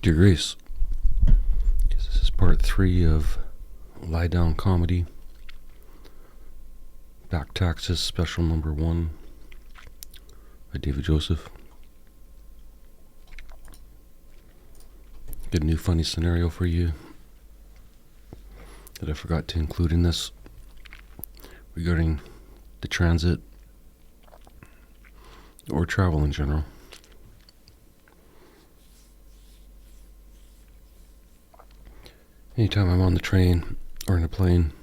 Dear Grace, this is part 3 of Lie Down Comedy, Back Taxes Special Number 1 by David Joseph. Got a new funny scenario for you that I forgot to include in this regarding the transit or travel in general. Anytime I'm on the train or in a plane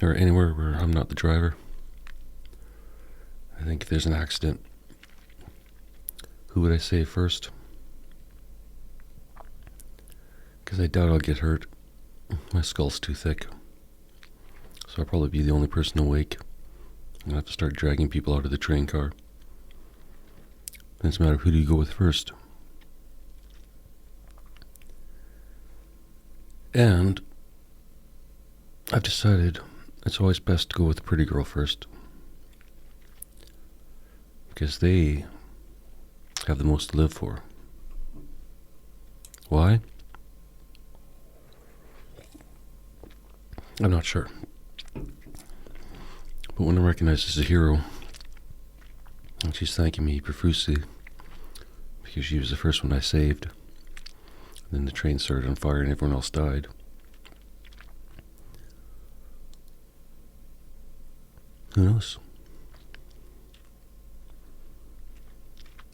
or anywhere where I'm not the driver, I think if there's an accident, who would I save first? Because I doubt I'll get hurt. My skull's too thick. So I'll probably be the only person awake. I'm going to have to start dragging people out of the train car. And it's a matter of who do you go with first. And I've decided it's always best to go with the pretty girl first. Because they have the most to live for. Why? I'm not sure. But when I'm recognized as a hero, and she's thanking me profusely because she was the first one I saved, and then the train started on fire and everyone else died. Who knows?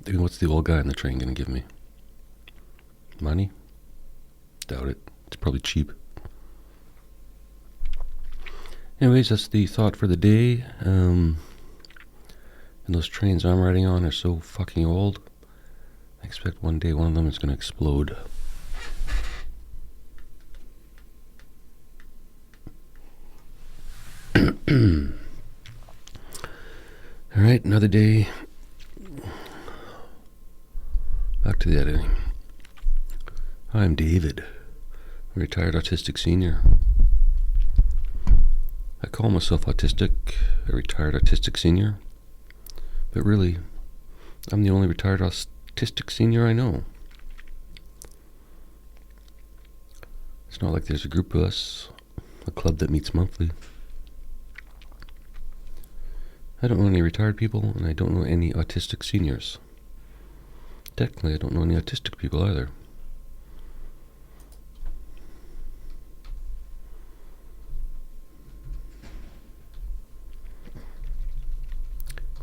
Then what's the old guy in the train going to give me? Money? Doubt it. It's probably cheap. Anyways, that's the thought for the day. And those trains I'm riding on are so fucking old. I expect one day one of them is going to explode. Alright, another day. Back to the editing. Hi, I'm David, a retired autistic senior. I call myself autistic, a retired autistic senior, but really, I'm the only retired autistic senior I know. It's not like there's a group of us, a club that meets monthly. I don't know any retired people, and I don't know any autistic seniors. Technically, I don't know any autistic people either.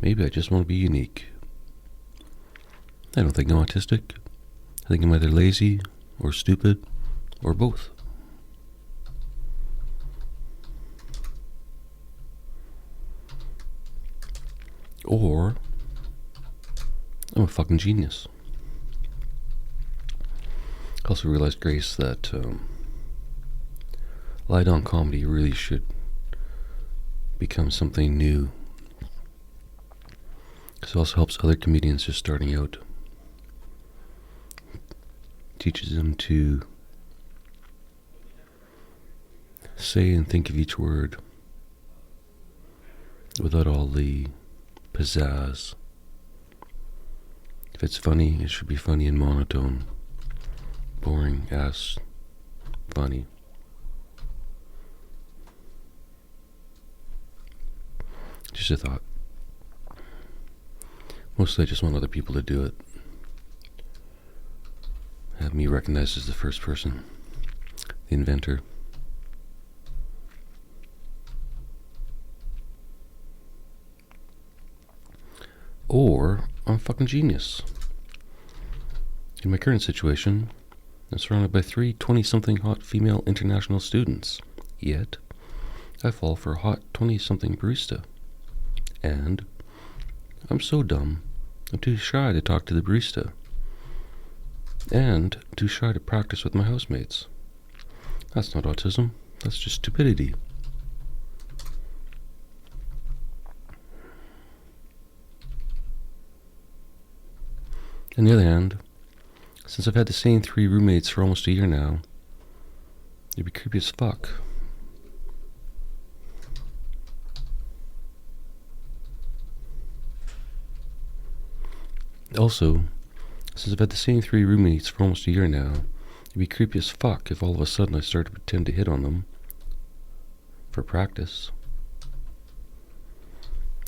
Maybe I just want to be unique. I don't think I'm autistic. I think I'm either lazy, or stupid, or both. Or I'm a fucking genius. I also realized, Grace, that Lie Down Comedy really should become something new. Because it also helps other comedians just starting out. Teaches them to say and think of each word without all the pizzazz. If it's funny, it should be funny and monotone. Boring ass funny. Just a thought. Mostly I just want other people to do it. Have me recognized as the first person, the inventor. Or I'm a fucking genius. In my current situation, I'm surrounded by 3 20-something hot female international students. Yet, I fall for a hot 20-something barista. And I'm so dumb, I'm too shy to talk to the barista. And too shy to practice with my housemates. That's not autism, that's just stupidity. On the other hand, since I've had the same 3 roommates for almost a year now, it'd be creepy as fuck. Also, Since I've had the same 3 roommates for almost a year now, it'd be creepy as fuck if all of a sudden I started to pretend to hit on them for practice.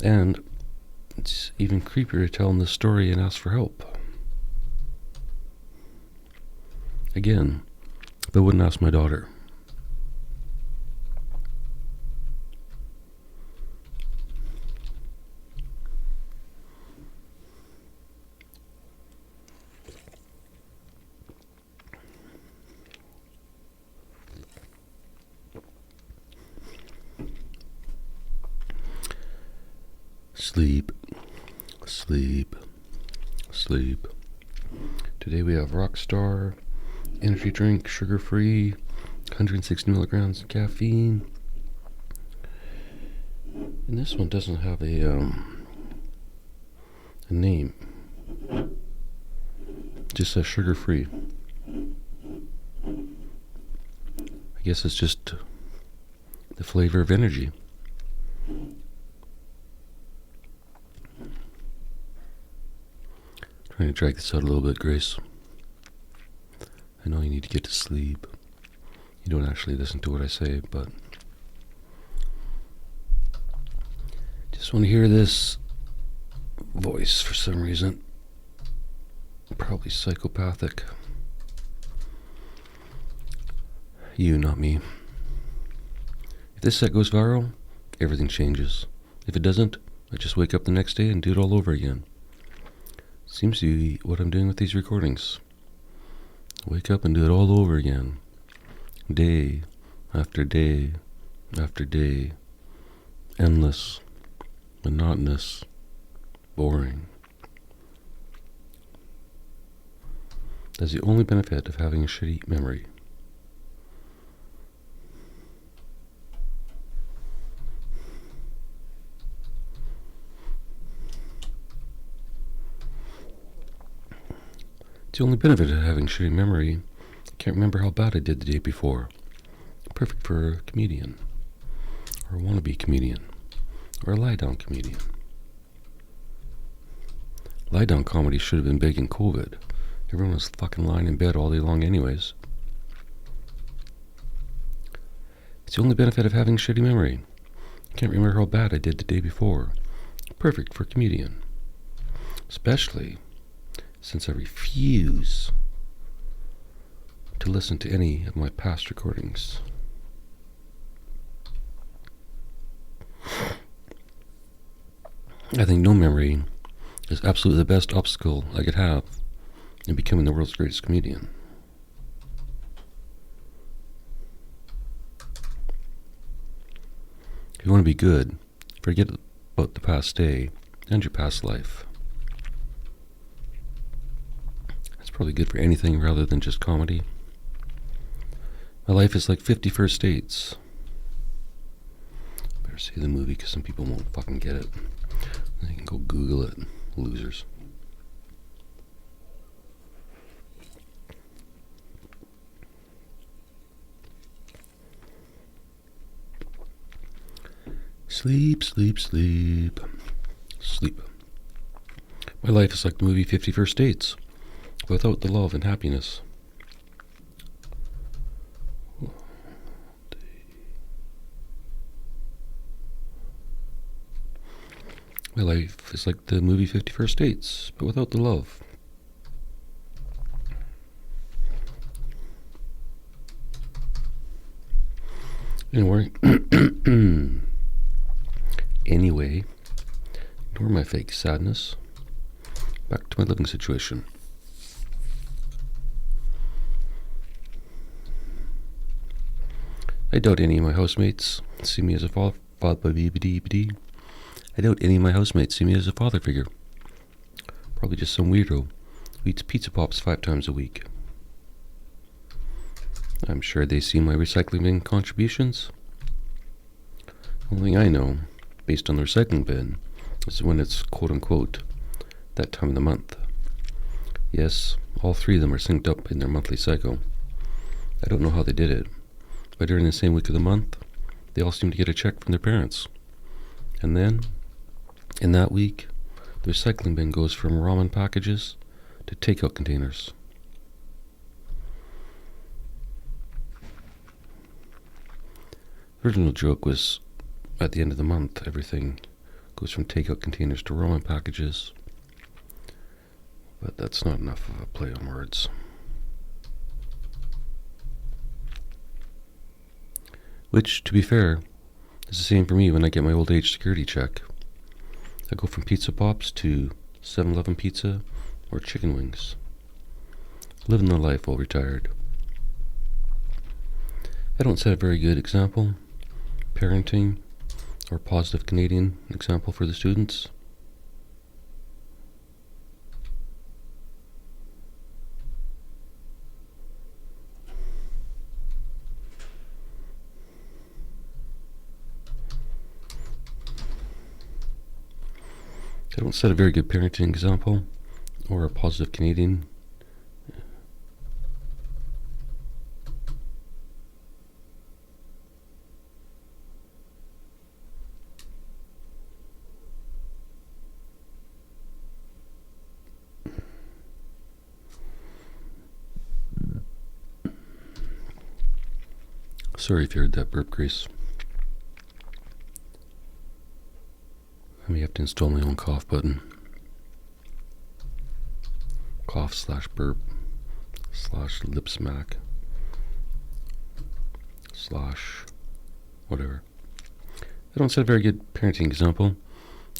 And it's even creepier to tell them this story and ask for help. Again, if I wouldn't ask my daughter. Sleep, sleep, sleep. Today we have Rockstar energy drink, sugar-free, 160 milligrams of caffeine. And this one doesn't have a name. It just says sugar-free. I guess it's just the flavor of energy. Trying to drag this out a little bit, Grace. I know you need to get to sleep. You don't actually listen to what I say, but just want to hear this voice for some reason. Probably psychopathic. You, not me. If this set goes viral, everything changes. If it doesn't, I just wake up the next day and do it all over again. Seems to be what I'm doing with these recordings. Wake up and do it all over again. Day after day after day. Endless, monotonous, boring. That's the only benefit of having a shitty memory. It's the only benefit of having shitty memory. I can't remember how bad I did the day before. Perfect for a comedian. Or a wannabe comedian. Or a lie-down comedian. Lie-down comedy should have been big in COVID. Everyone was fucking lying in bed all day long anyways. It's the only benefit of having shitty memory. I can't remember how bad I did the day before. Perfect for a comedian. Especially since I refuse to listen to any of my past recordings. I think no memory is absolutely the best obstacle I could have in becoming the world's greatest comedian. If you want to be good, forget about the past day and your past life. Probably good for anything rather than just comedy. My life is like 50 First Dates. Better see the movie because some people won't fucking get it. They can go Google it. Losers. Sleep, sleep, sleep. Sleep. My life is like the movie 50 First Dates. Without the love and happiness. My life is like the movie 50 First Dates, but without the love. Anyway, ignore my fake sadness. Back to my living situation. I doubt any of my housemates see me as a father. I doubt any of my housemates see me as a father figure. Probably just some weirdo who eats pizza pops 5 times a week. I'm sure they see my recycling bin contributions. The only thing I know, based on the recycling bin, is when it's quote-unquote that time of the month. Yes, all 3 of them are synced up in their monthly cycle. I don't know how they did it. But during the same week of the month, they all seem to get a check from their parents. And then, in that week, the recycling bin goes from ramen packages to takeout containers. The original joke was, at the end of the month, everything goes from takeout containers to Roman packages. But that's not enough of a play on words. Which, to be fair, is the same for me when I get my old age security check. I go from pizza pops to 7-Eleven pizza or chicken wings. Living the life while retired. I don't set a very good example, parenting, or positive Canadian example for the students. I don't set a very good parenting example or a positive Canadian. Sorry if you heard that burp, Grace. I may have to install my own cough button. Cough/burp /lip smack / whatever. I don't set a very good parenting example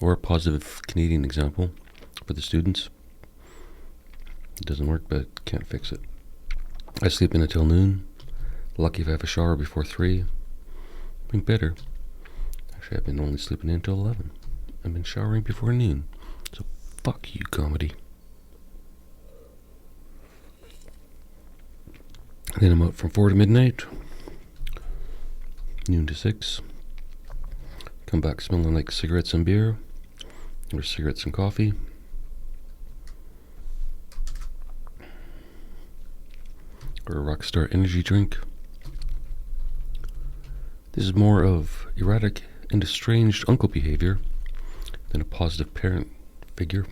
or a positive Canadian example for the students. It doesn't work, but can't fix it. I sleep in until noon. Lucky if I have a shower before 3. Been better. Actually, I've been only sleeping in until 11. I've been showering before noon. So fuck you, comedy. Then I'm out from 4 to midnight. Noon to 6. Come back smelling like cigarettes and beer. Or cigarettes and coffee. Or a Rockstar energy drink. This is more of erratic and estranged uncle behavior than a positive parent figure.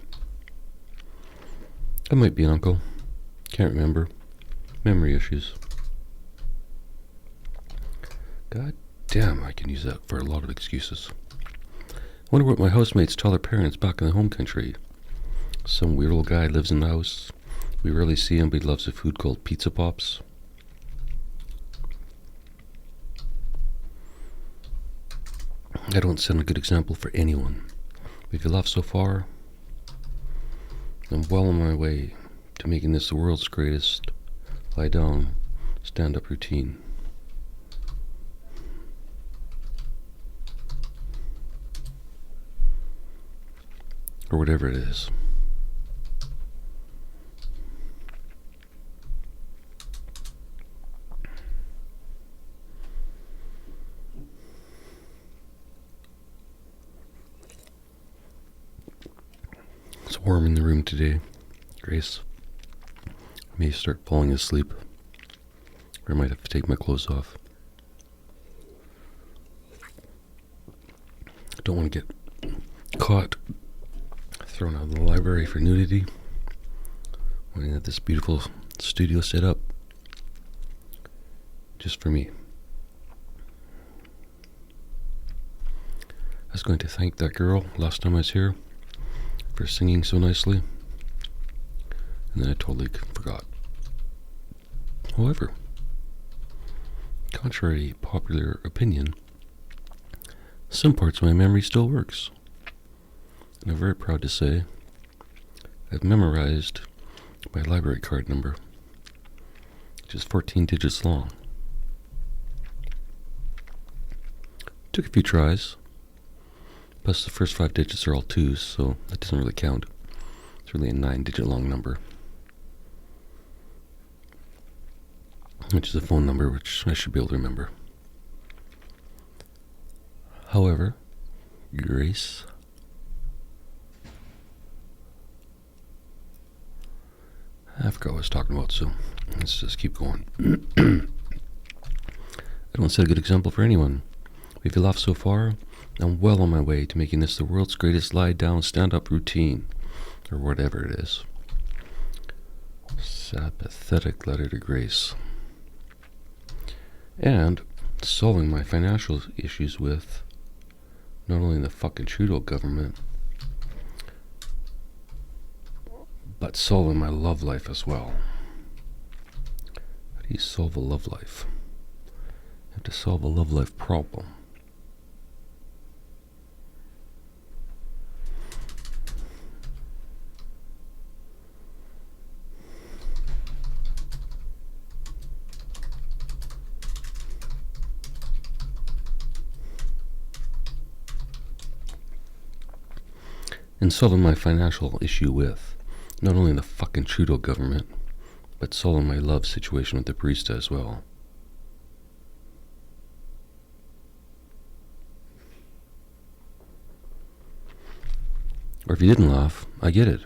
I might be an uncle. Can't remember. Memory issues. God damn, I can use that for a lot of excuses. Wonder what my housemates tell their parents back in the home country. Some weird old guy lives in the house. We rarely see him, but he loves a food called pizza pops. I don't set a good example for anyone. But if you laugh so far, I'm well on my way to making this the world's greatest lie down, stand up routine. Or whatever it is. It's warm in the room today, Grace. I may start falling asleep, or I might have to take my clothes off. I don't want to get caught thrown out of the library for nudity when I have this beautiful studio set up just for me. I was going to thank that girl last time I was here for singing so nicely, and then I totally forgot. However, contrary to popular opinion, some parts of my memory still works. And I'm very proud to say I've memorized my library card number, which is 14 digits long. Took a few tries. Plus the first 5 digits are all 2s, so that doesn't really count. It's really a 9-digit long number. Which is a phone number, which I should be able to remember. However, Grace, I forgot what I was talking about, so let's just keep going. I don't set a good example for anyone. If you laugh so far, I'm well on my way to making this the world's greatest lie-down, stand-up routine, or whatever it is. Sad, pathetic letter to Grace. And solving my financial issues with not only the fucking Trudeau government, but solving my love life as well. How do you solve a love life? You have to solve a love life problem. And solving my financial issue with not only the fucking Trudeau government, but solving my love situation with the barista as well. Or if you didn't laugh, I get it.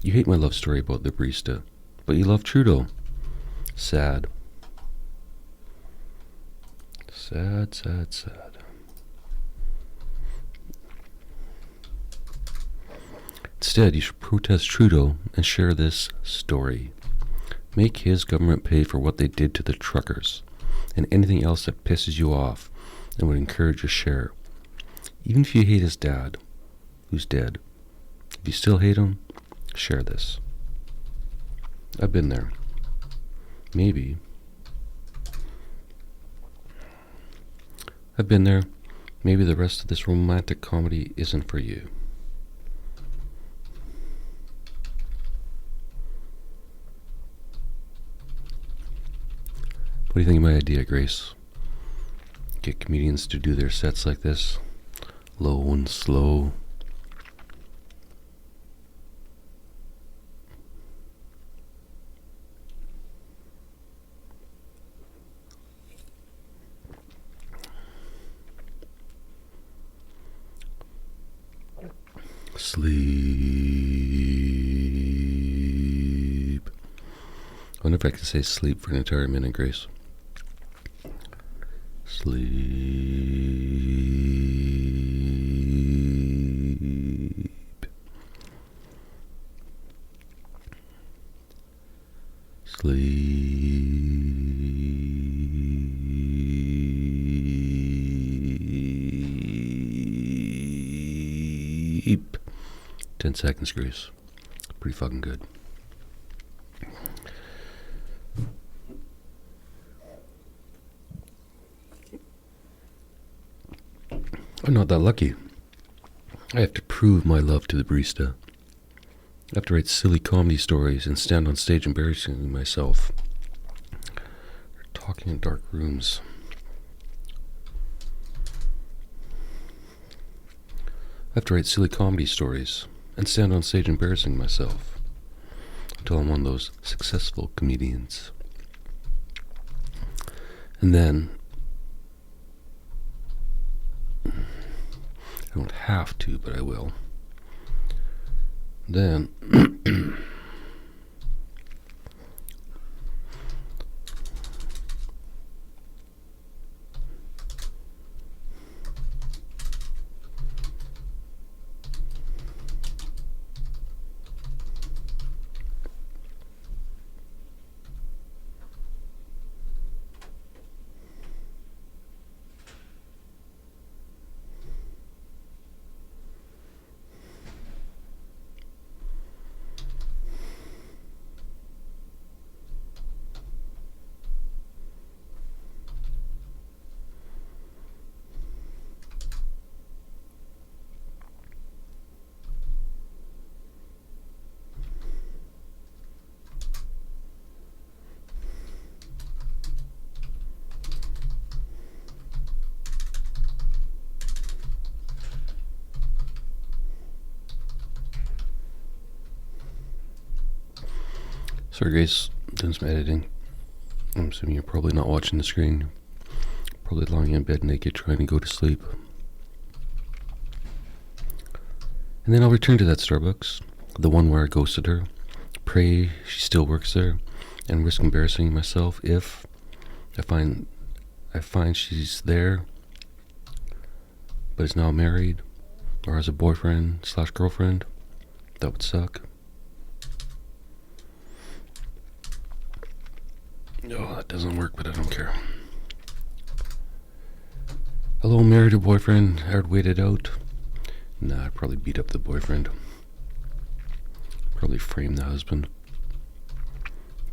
You hate my love story about the barista, but you love Trudeau. Sad. Sad, sad, sad. Instead, you should protest Trudeau and share this story. Make his government pay for what they did to the truckers and anything else that pisses you off and would encourage a share. Even if you hate his dad, who's dead, if you still hate him, share this. I've been there. Maybe. I've been there. Maybe the rest of this romantic comedy isn't for you. What do you think of my idea, Grace? Get comedians to do their sets like this, low and slow. Sleep. I wonder if I can say sleep for an entire minute, Grace. Sleep. Sleep. 10 seconds, Grace. Pretty fucking good. I'm not that lucky. I have to prove my love to the barista. I have to write silly comedy stories and stand on stage embarrassing myself. Talking in dark rooms. I have to write silly comedy stories and stand on stage embarrassing myself until I'm one of those successful comedians. And then I don't have to, but I will. Then sorry, Grace, doing some editing. I'm assuming you're probably not watching the screen. Probably lying in bed naked trying to go to sleep. And then I'll return to that Starbucks, the one where I ghosted her, pray she still works there, and risk embarrassing myself if I find she's there, but is now married, or has a boyfriend/girlfriend. That would suck. No, that doesn't work, but I don't care. Hello, married or boyfriend? Hard waited out? Nah, I'd probably beat up the boyfriend. Probably frame the husband.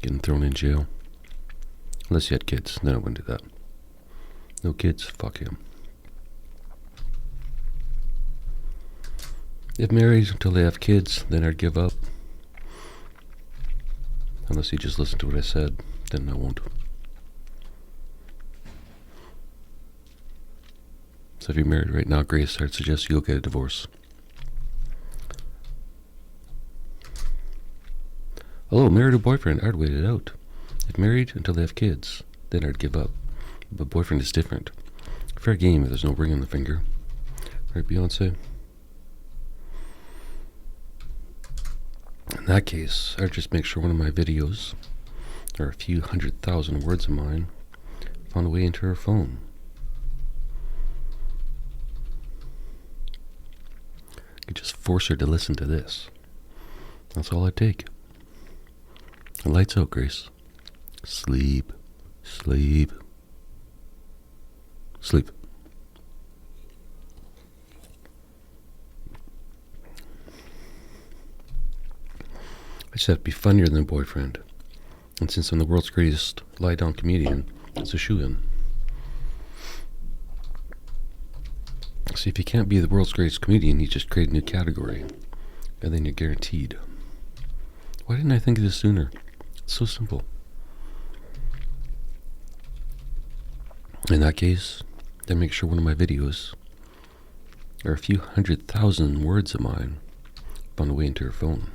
Get him thrown in jail. Unless you had kids, then I wouldn't do that. No kids? Fuck him. If married until they have kids, then I'd give up. Unless you just listen to what I said, then I won't. So if you're married right now, Grace, I'd suggest you go get a divorce. Hello, married or boyfriend? I'd wait it out. If married until they have kids, then I'd give up. But boyfriend is different. Fair game if there's no ring on the finger. Right, Beyonce? In that case, I'd just make sure one of my videos, or a few 100,000 words of mine, found a way into her phone. I could just force her to listen to this. That's all I'd take. And lights out, Grace. Sleep. Sleep. Sleep. I just have to be funnier than a boyfriend. And since I'm the world's greatest lie-down comedian, it's a shoo-in. See, if you can't be the world's greatest comedian, you just create a new category. And then you're guaranteed. Why didn't I think of this sooner? It's so simple. In that case, then make sure one of my videos, or a few 100,000 words of mine, found a way into her phone.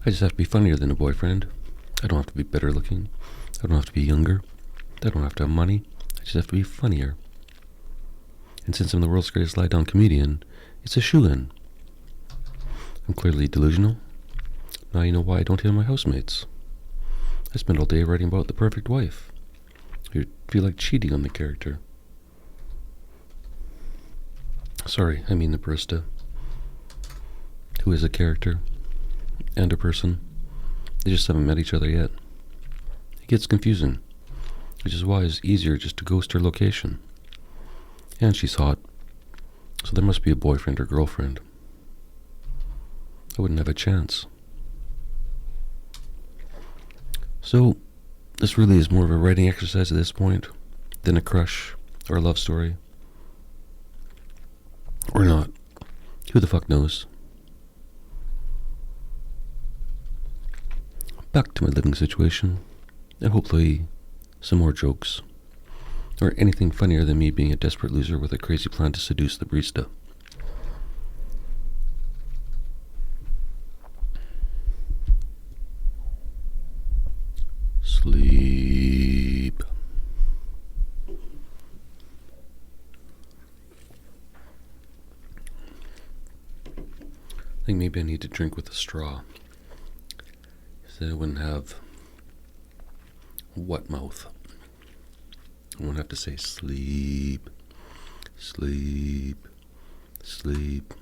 I just have to be funnier than a boyfriend. I don't have to be better looking. I don't have to be younger. I don't have to have money. I just have to be funnier. And since I'm the world's greatest lie-down comedian, it's a shoo-in. I'm clearly delusional. Now you know why I don't hit on my housemates. I spend all day writing about the perfect wife. You feel like cheating on the character. Sorry, I mean the barista, who is a character and a person. They just haven't met each other yet. It gets confusing, which is why it's easier just to ghost her location. And she's hot, so there must be a boyfriend or girlfriend. I wouldn't have a chance. So, this really is more of a writing exercise at this point than a crush or a love story. Or not. Who the fuck knows? Back to my living situation, and hopefully some more jokes. Or anything funnier than me being a desperate loser with a crazy plan to seduce the barista. Sleep. I think maybe I need to drink with a straw, so I wouldn't have wet mouth. I won't have to say sleep, sleep, sleep.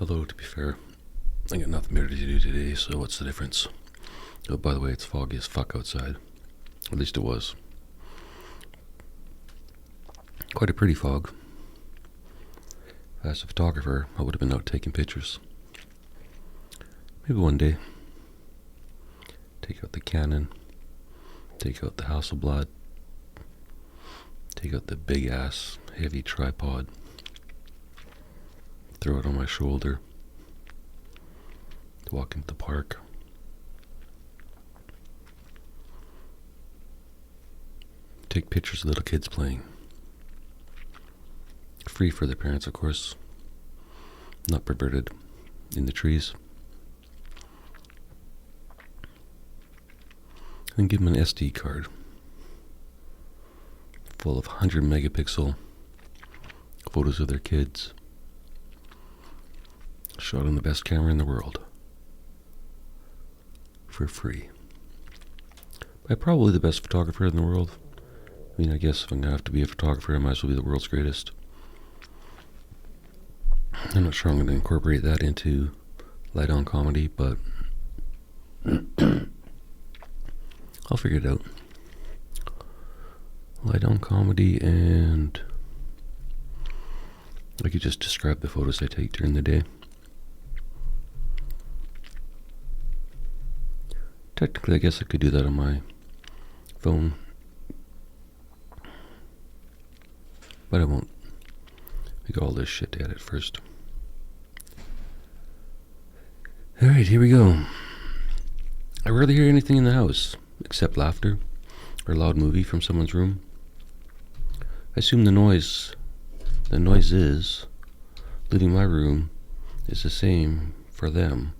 Although, to be fair, I got nothing better to do today, so what's the difference? Oh, by the way, it's foggy as fuck outside. At least it was. Quite a pretty fog. If I was a photographer, I would have been out taking pictures. Maybe one day. Take out the Canon. Take out the Hasselblad. Take out the big ass, heavy tripod. Throw it on my shoulder. Walk into the park. Take pictures of little kids playing. Free for their parents, of course. Not perverted. In the trees. And give them an SD card. Full of 100 megapixel photos of their kids. Shot on the best camera in the world. For free. By probably the best photographer in the world. I mean, I guess if I'm going to have to be a photographer, I might as well be the world's greatest. I'm not sure I'm going to incorporate that into light on comedy, but I'll figure it out. Light on comedy, and I could just describe the photos I take during the day. Technically, I guess I could do that on my phone, but I won't. I got all this shit to edit first. Alright, here we go. I rarely hear anything in the house, except laughter or a loud movie from someone's room. I assume the noises leaving my room is the same for them.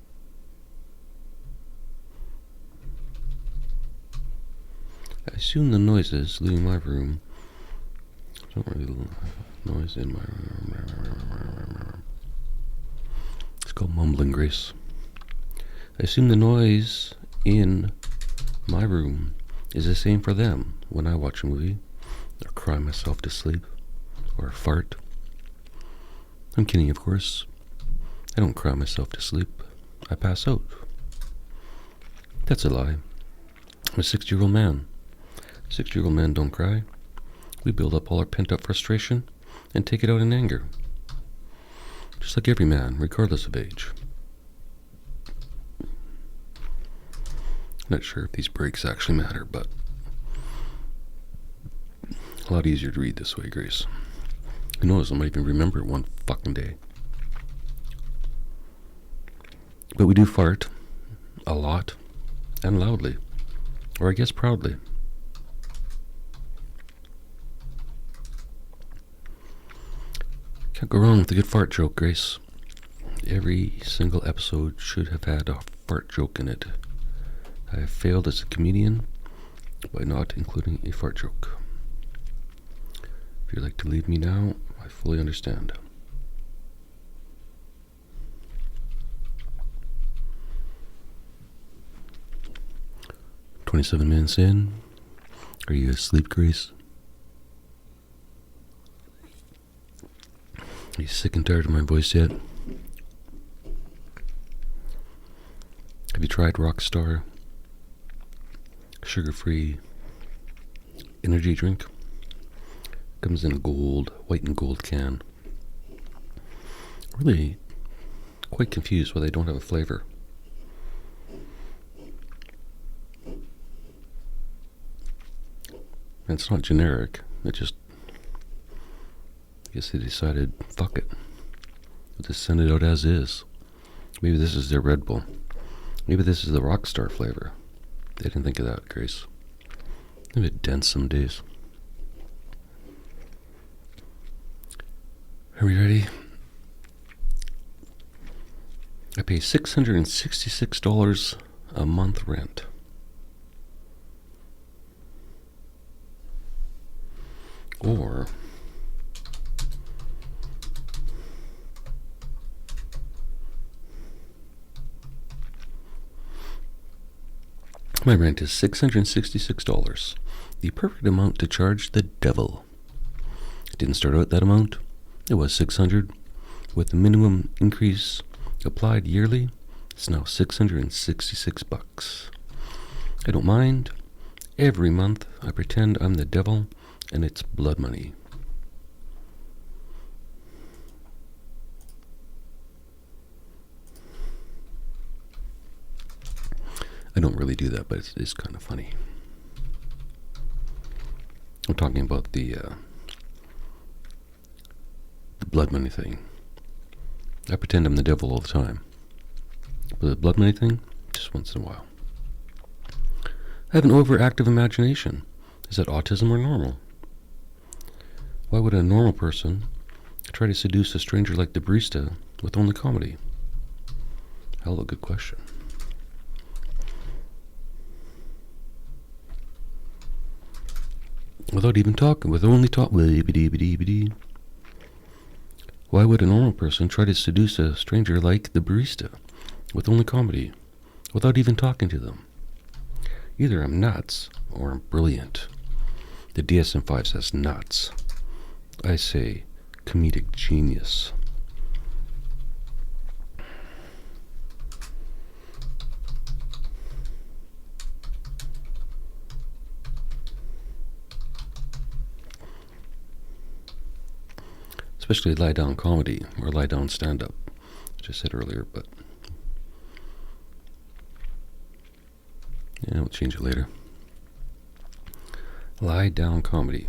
I assume the noises leaving my room don't really noise in my room. It's called mumbling, Grace. I assume the noise in my room is the same for them when I watch a movie, or cry myself to sleep, or fart. I'm kidding, of course. I don't cry myself to sleep. I pass out. That's a lie. I'm a 60-year-old man. 60-year-old men don't cry. We build up all our pent-up frustration and take it out in anger. Just like every man, regardless of age. Not sure if these breaks actually matter, but a lot easier to read this way, Grace. Who knows, I might even remember it one fucking day. But we do fart a lot and loudly, or I guess proudly. Can't go wrong with a good fart joke, Grace. Every single episode should have had a fart joke in it. I have failed as a comedian by not including a fart joke. If you'd like to leave me now, I fully understand. "27 minutes in. Are you asleep, Grace? Are you sick and tired of my voice yet? Have you tried Rockstar sugar-free energy drink? Comes in a white and gold can. Really quite confused why they don't have a flavor. And it's not generic. I guess they decided, fuck it. We'll just send it out as is. Maybe this is their Red Bull. Maybe this is the Rockstar flavor. They didn't think of that, Grace. I'm a bit dense some days. Are we ready? I pay $666 a month rent. Or my rent is $666, the perfect amount to charge the devil. It didn't start out that amount. It was $600. With the minimum increase applied yearly, it's now $666. I don't mind. Every month I pretend I'm the devil and it's blood money. I don't really do that, but it's kind of funny. I'm talking about the blood money thing. I pretend I'm the devil all the time. But the blood money thing, just once in a while. I have an overactive imagination. Is that autism or normal? Why would a normal person try to seduce a stranger like the barista with only comedy? Hell of a good question. Without even talking, with only talk. Why would a normal person try to seduce a stranger like the barista with only comedy, without even talking to them? Either I'm nuts or I'm brilliant. The DSM-5 says nuts. I say comedic genius. especially lie down comedy or lie down stand up, which I said earlier, but yeah, we'll change it later. Lie down comedy.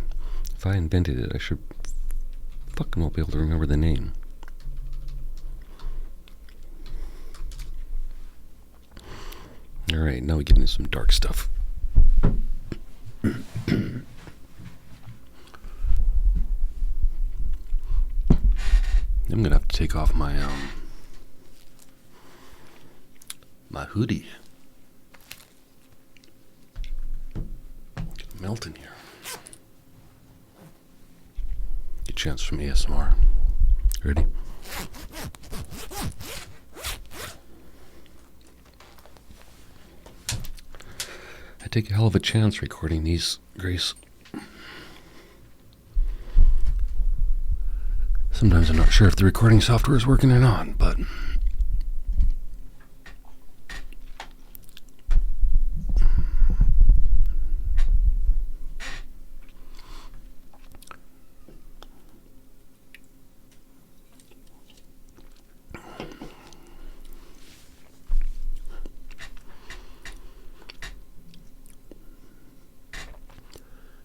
If I invented it, I should fucking well be able to remember the name. Alright, now we get into some dark stuff. I'm gonna have to take off my my hoodie. It's melting here. Get a chance from ASMR. Ready? I take a hell of a chance recording these, Grace. Sometimes I'm not sure if the recording software is working or not, but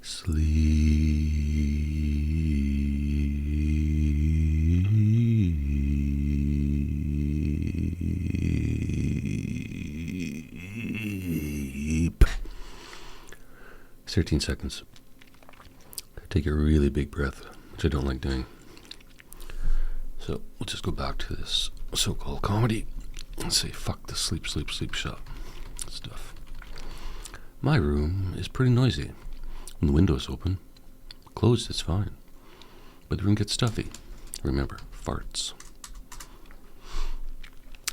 sleep. 13 seconds. Take a really big breath, which I don't like doing. So we'll just go back to this so-called comedy and say fuck the sleep shot stuff. My room is pretty noisy. When the window's open, closed it's fine, but the room gets stuffy. Remember, farts.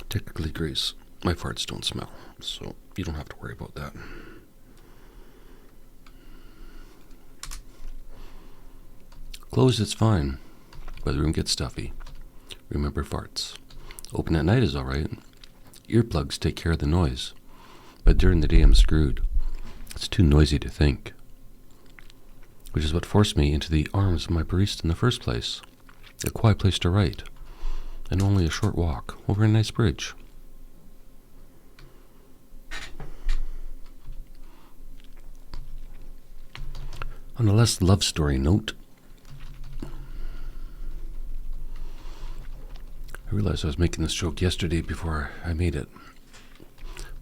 Technically, Grace, my farts don't smell, so you don't have to worry about that. Closed it's fine, but the room gets stuffy. Remember, farts. Open at night is alright. Earplugs take care of the noise, but during the day I'm screwed. It's too noisy to think. Which is what forced me into the arms of my barista in the first place. A quiet place to write, and only a short walk over a nice bridge. On a less love story note, I realized I was making this joke yesterday before I made it,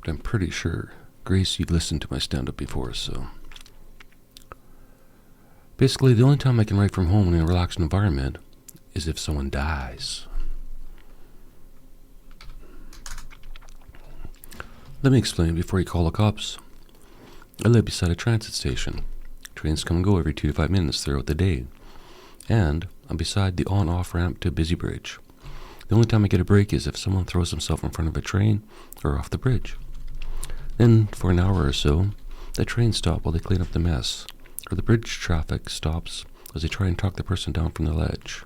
but I'm pretty sure, Grace, you'd listened to my stand-up before, so basically, the only time I can write from home in a relaxed environment is if someone dies. Let me explain before you call the cops. I live beside a transit station. Trains come and go every 2 to 5 minutes throughout the day. And I'm beside the on-off ramp to Busy Bridge. The only time I get a break is if someone throws himself in front of a train or off the bridge. Then, for an hour or so, the trains stop while they clean up the mess, or the bridge traffic stops as they try and talk the person down from the ledge.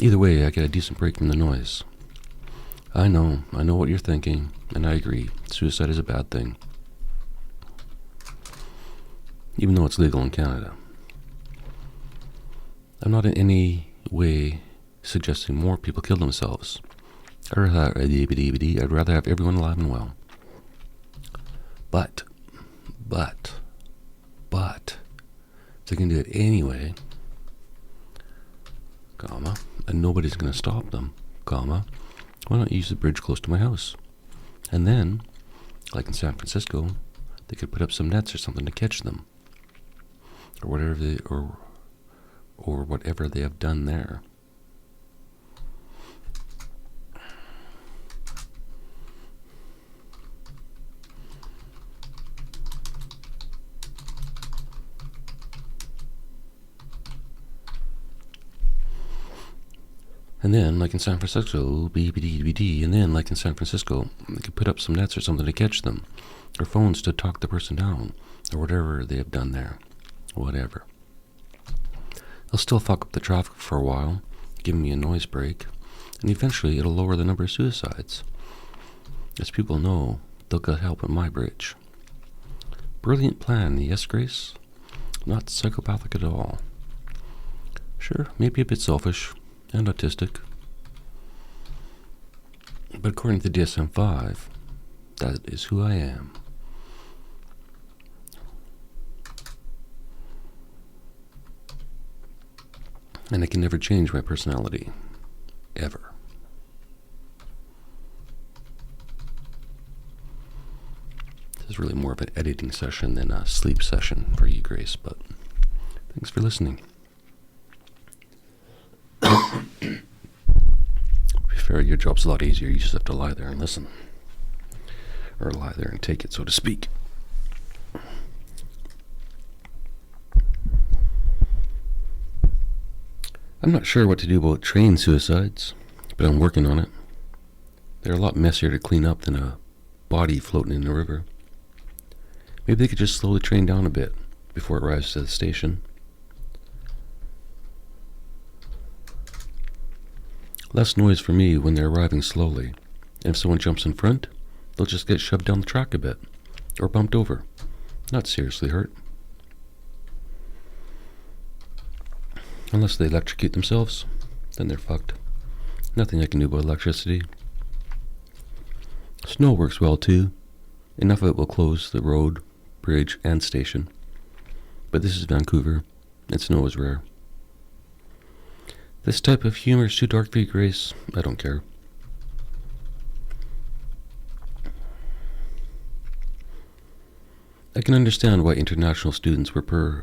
Either way, I get a decent break from the noise. I know what you're thinking, and I agree. Suicide is a bad thing. Even though it's legal in Canada. I'm not in any way suggesting more people kill themselves. I'd rather have everyone alive and well. But, if they can do it anyway, comma, and nobody's going to stop them, comma, why not use the bridge close to my house? And then, like in San Francisco, they could put up some nets or something to catch them. Or whatever they have done there. And then, like in San Francisco, they could put up some nets or something to catch them, or phones to talk the person down, or whatever they have done there. Whatever. They'll still fuck up the traffic for a while, giving me a noise break, and eventually it'll lower the number of suicides. As people know, they'll get help at my bridge. Brilliant plan, yes, Grace? Not psychopathic at all. Sure, maybe a bit selfish and autistic. But according to the DSM-5, that is who I am. And I can never change my personality. Ever. This is really more of an editing session than a sleep session for you, Grace, but thanks for listening. To be fair, your job's a lot easier. You just have to lie there and listen. Or lie there and take it, so to speak. I'm not sure what to do about train suicides, but I'm working on it. They're a lot messier to clean up than a body floating in the river. Maybe they could just slow the train down a bit before it arrives to the station. Less noise for me when they're arriving slowly, and if someone jumps in front, they'll just get shoved down the track a bit, or bumped over, not seriously hurt. Unless they electrocute themselves, then they're fucked. Nothing I can do about electricity. Snow works well too. Enough of it will close the road, bridge, and station. But this is Vancouver, and snow is rare. This type of humor is too dark for you, Grace. I don't care. I can understand why international students prefer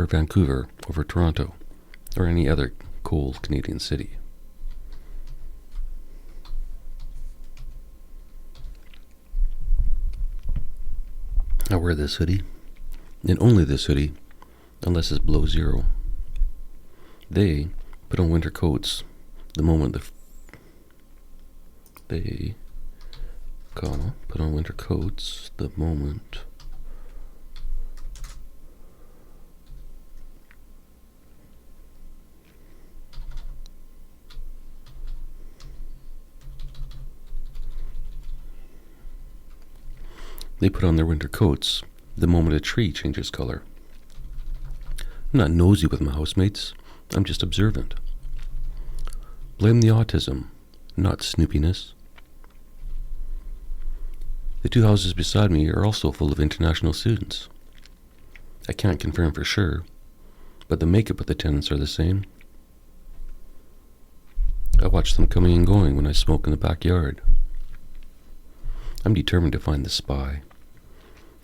Vancouver over Toronto or any other cold Canadian city. I wear this hoodie, and only this hoodie, unless it's below zero. They put on winter coats the moment put on winter coats the moment They put on their winter coats the moment a tree changes color. I'm not nosy with my housemates. I'm just observant. Blame the autism, not snoopiness. The two houses beside me are also full of international students. I can't confirm for sure, but the makeup of the tenants are the same. I watch them coming and going when I smoke in the backyard. I'm determined to find the spy,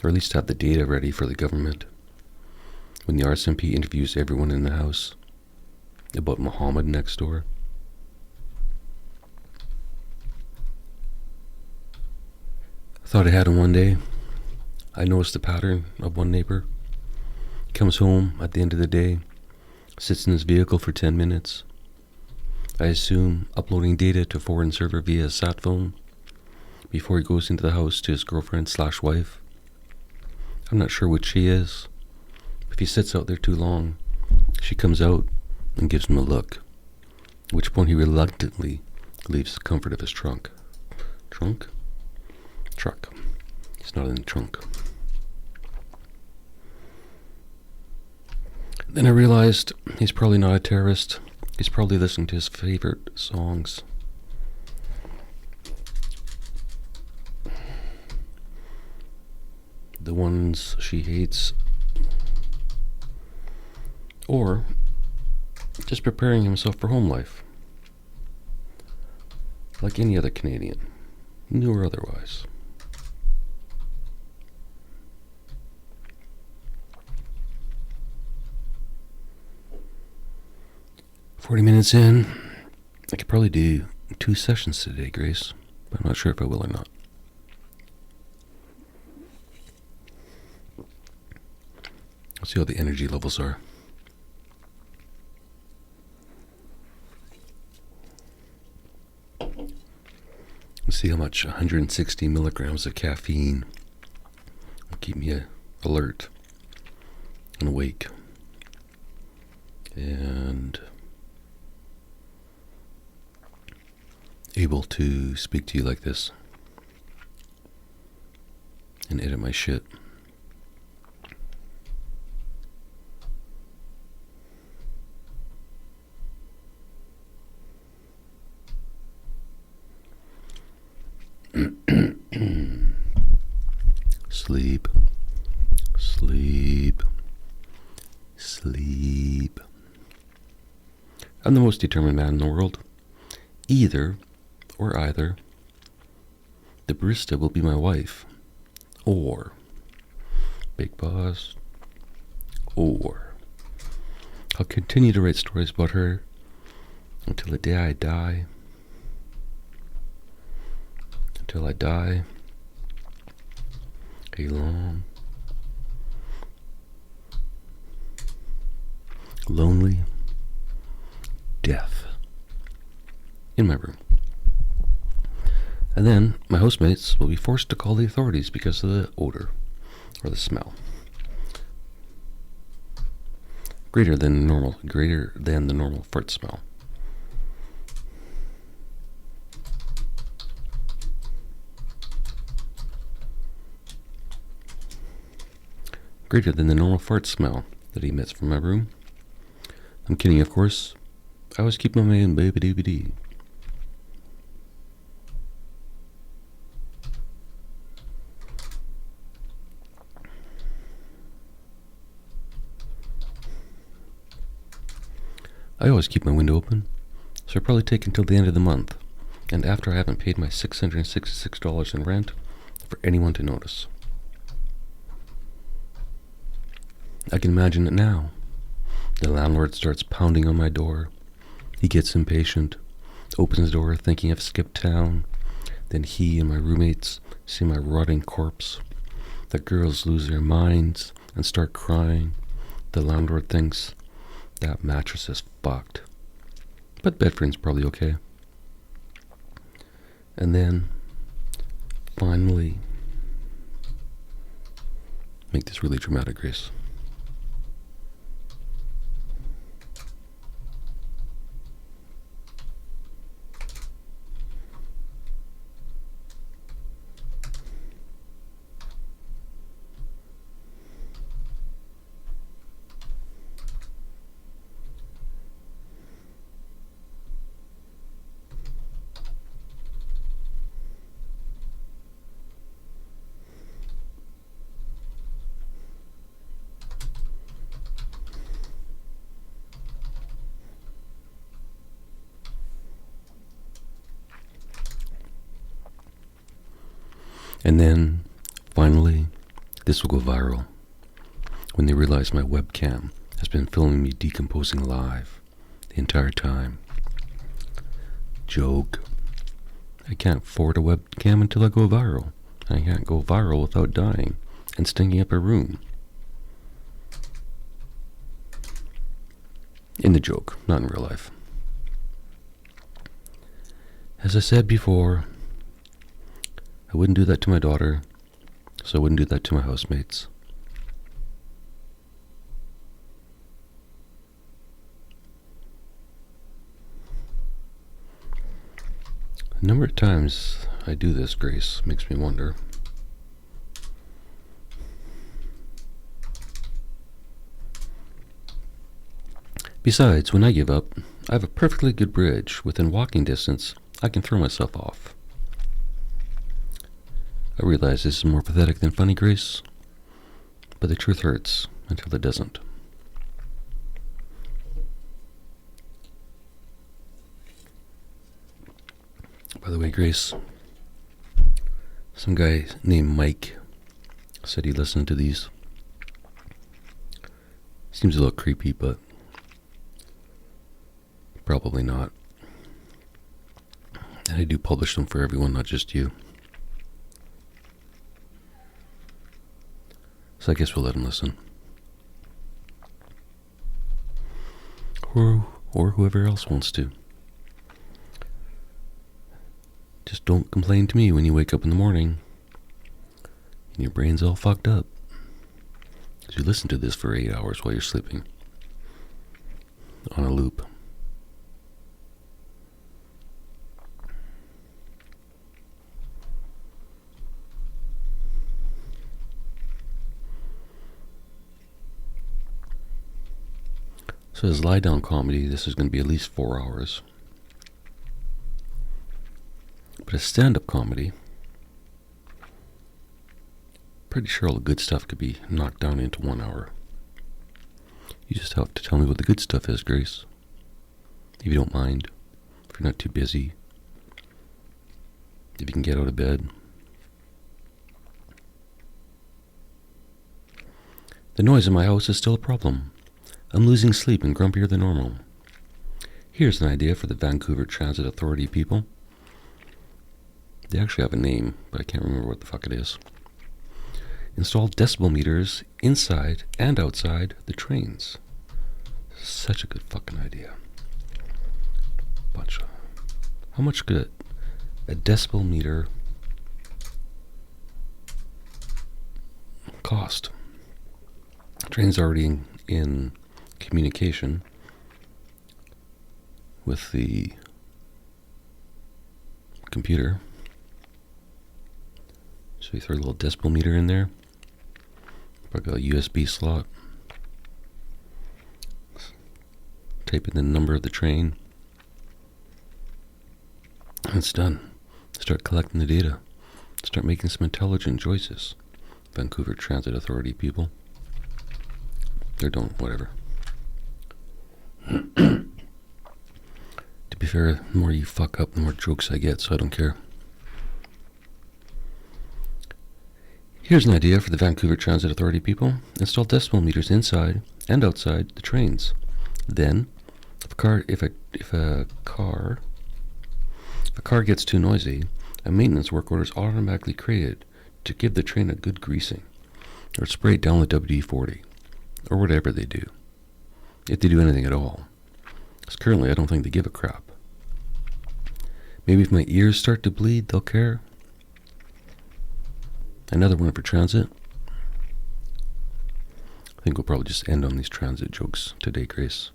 or at least have the data ready for the government. When the RSMP interviews everyone in the house about Muhammad next door. I thought I had him one day. I noticed the pattern of one neighbor. He comes home at the end of the day, sits in his vehicle for 10 minutes. I assume uploading data to a foreign server via a sat phone before he goes into the house to his girlfriend/wife. I'm not sure which she is. If he sits out there too long, she comes out and gives him a look, at which point he reluctantly leaves the comfort of his trunk. Trunk? Truck. He's not in the trunk. Then I realized he's probably not a terrorist. He's probably listening to his favorite songs. The ones she hates. Or just preparing himself for home life. Like any other Canadian, new or otherwise. "40 minutes in. I could probably do 2 sessions today, Grace, but I'm not sure if I will or not. Let's see how the energy levels are. Let's see how much 160 milligrams of caffeine will keep me alert and awake. And able to speak to you like this and edit my shit. Sleep, sleep, sleep. I'm the most determined man in the world. Either or either, the barista will be my wife, or Big Boss, or I'll continue to write stories about her until the day I die. Until I die a long, lonely death in my room. And then my housemates will be forced to call the authorities because of the odor or the smell. Greater than the normal fart smell. Greater than the normal fart smell that he emits from my room. I'm kidding, of course. I always keep my man baby doobie. I always keep my window open, so it'll probably take until the end of the month, and after I haven't paid my $666 in rent, for anyone to notice. I can imagine it now. The landlord starts pounding on my door. He gets impatient, opens the door thinking I've skipped town. Then he and my roommates see my rotting corpse. The girls lose their minds and start crying. The landlord thinks that mattress is fucked, but bed frame's probably okay. And then, finally, make this really dramatic, Grace. And then, finally, this will go viral when they realize my webcam has been filming me decomposing live the entire time. Joke. I can't afford a webcam until I go viral. I can't go viral without dying and stinking up a room. In the joke, not in real life. As I said before, I wouldn't do that to my daughter, so I wouldn't do that to my housemates. The number of times I do this, Grace, makes me wonder. Besides, when I give up, I have a perfectly good bridge within walking distance. I can throw myself off. I realize this is more pathetic than funny, Grace, but the truth hurts until it doesn't. By the way, Grace, some guy named Mike said he listened to these. Seems a little creepy, but probably not. And I do publish them for everyone, not just you. So I guess we'll let him listen. Or whoever else wants to. Just don't complain to me when you wake up in the morning and your brain's all fucked up. Because you listen to this for 8 hours while you're sleeping. On a loop. So as lie-down comedy, this is going to be at least 4 hours. But as stand-up comedy, pretty sure all the good stuff could be knocked down into 1 hour. You just have to tell me what the good stuff is, Grace. If you don't mind. If you're not too busy. If you can get out of bed. The noise in my house is still a problem. I'm losing sleep and grumpier than normal. Here's an idea for the Vancouver Transit Authority people. They actually have a name, but I can't remember what the fuck it is. Install decibel meters inside and outside the trains. Such a good fucking idea. How much could a decibel meter cost? Train's already in communication with the computer. So you throw a little decibel meter in there. Probably a USB slot. Type in the number of the train. And it's done. Start collecting the data. Start making some intelligent choices. Vancouver Transit Authority people. Or don't, whatever. To be fair, the more you fuck up, the more jokes I get, so I don't care. Here's an idea for the Vancouver Transit Authority people. Install decibel meters inside and outside the trains. Then, if a car gets too noisy, a maintenance work order is automatically created to give the train a good greasing, or spray it down with WD-40, or whatever they do, if they do anything at all. Because currently I don't think they give a crap. Maybe if my ears start to bleed, they'll care. Another one for transit. I think we'll probably just end on these transit jokes today, Grace.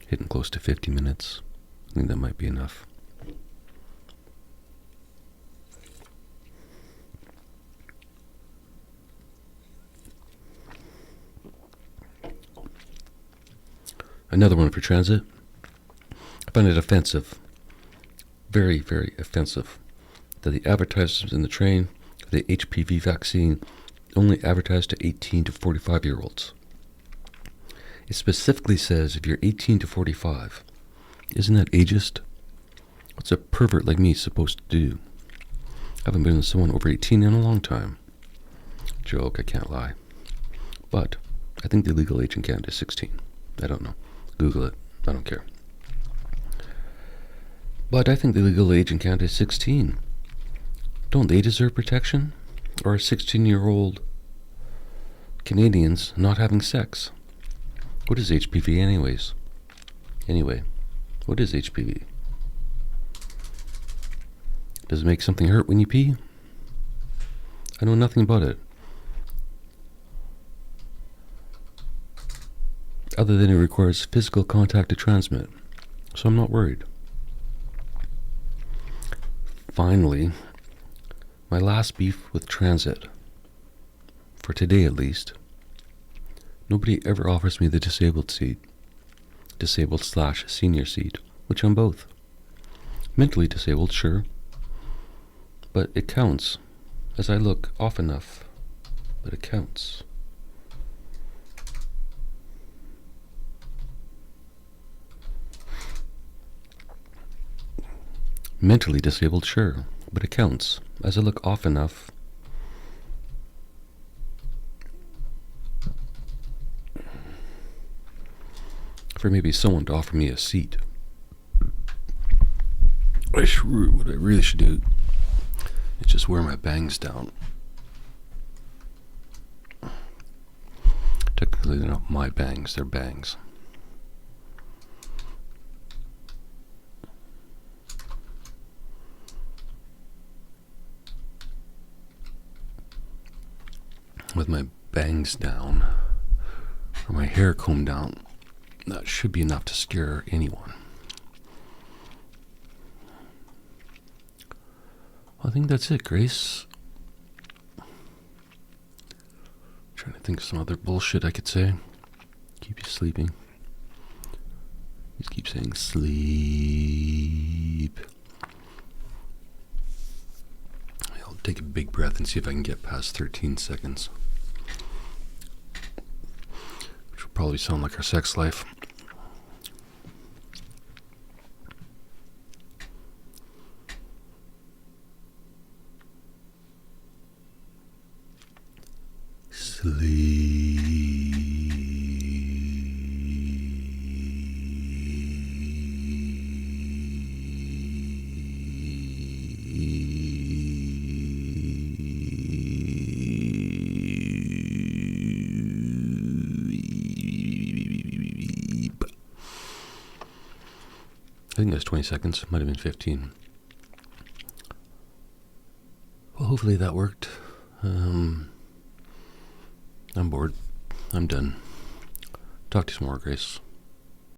Hitting close to 50 minutes. I think that might be enough. Another one for transit. I find it offensive. Very, very offensive that the advertisements in the train for the HPV vaccine only advertise to 18 to 45-year-olds. It specifically says if you're 18 to 45. Isn't that ageist? What's a pervert like me supposed to do? I haven't been with someone over 18 in a long time. Joke, I can't lie. But I think the legal age in Canada is 16. I don't know. Google it. I don't care. But I think the legal age in Canada is 16. Don't they deserve protection? Or are 16-year-old Canadians not having sex? What is HPV anyways? Anyway, what is HPV? Does it make something hurt when you pee? I know nothing about it. Other than it requires physical contact to transmit. So I'm not worried. Finally, my last beef with transit. For today at least. Nobody ever offers me the disabled seat. Disabled/senior seat, which I'm both. Mentally disabled, sure. But it counts, as I look off enough. But it counts. Mentally disabled, sure, but it counts, as I look off enough. For maybe someone to offer me a seat. What I really should do is just wear my bangs down. Technically, they're not my bangs, they're bangs. With my bangs down, or my hair combed down, that should be enough to scare anyone. I think that's it, Grace. Trying to think of some other bullshit I could say. Keep you sleeping. saying sleep. I'll take a big breath and see if I can get past 13 seconds. Which will probably sound like our sex life. Sleep. I think that's 20 seconds. Might have been 15. Well, hopefully that worked. I'm bored. I'm done. Talk to you some more, Grace.